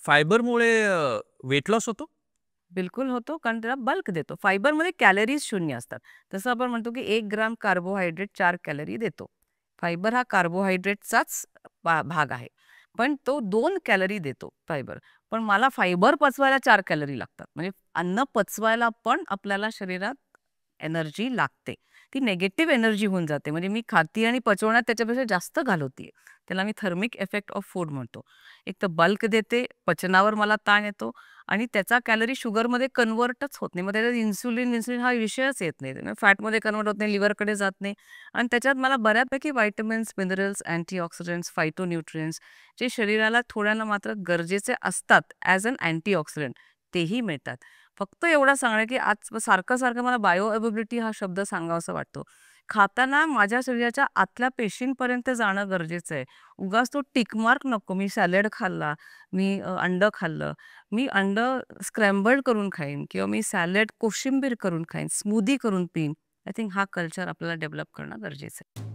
फायबरमुळे weight loss होतो? बिलकुल होतो, कारण त्याला बल्क देतो. फायबरमध्ये कॅलरीज शून्य असतात. तसं आपण म्हणतो की 1 ग्राम कार्बोहायड्रेट 4 कॅलरी देतो. फायबर हा कार्बोहायड्रेटचाच भाग आहे. पण तो 2 कॅलरी देतो फायबर. पण मला फायबर पचवायला 4 कॅलरी लागतात. म्हणजे अन्न पचवायला पण आपल्याला शरीरात एनर्जी लागते. ती निगेटिव्ह एनर्जी होऊन जाते. म्हणजे मी खाते आणि पचवण्यात त्याच्यापेक्षा जास्त घालवतीये. त्याला मी थर्मिक इफेक्ट ऑफ फूड म्हणतो. एक तर बल्क देते, पचनावर मला ताण येतो आणि त्याचा कॅलरी शुगरमध्ये कन्व्हर्टच होत नाही. मग त्याच्यात इन्सुलिन इन्सुलिन हा विषयच येत नाही. फॅटमध्ये कन्व्हर्ट होत नाही, लिव्हरकडे जात नाही आणि त्याच्यात मला बऱ्यापैकी व्हिटॅमिन्स, मिनरल्स, अँटीऑक्सिडंट्स, फायटोन्यूट्रिएंट्स जे शरीराला थोड्यानं मात्र गरजेचे असतात ॲज अन अँटीऑक्सिडंट तेही मिळतात. फक्त एवढं सांगणं की आज सारखं-सारखं मला बायो अवेबिलिटी हा शब्द सांगावासा वाटतो. खाताना माझ्या शरीराच्या आतल्या पेशींपर्यंत जाणं गरजेचं आहे. उगाच तो टिक मार्क नको. मी सॅलड खाल्ला, मी अंडं खाल्लं. मी अंडं स्क्रॅम्बल्ड करून खाईन किंवा मी सॅलड कोशिंबीर करून खाईन, स्मूदी करून पीईन. आय थिंक हा कल्चर आपल्याला डेव्हलप करणं गरजेचं आहे.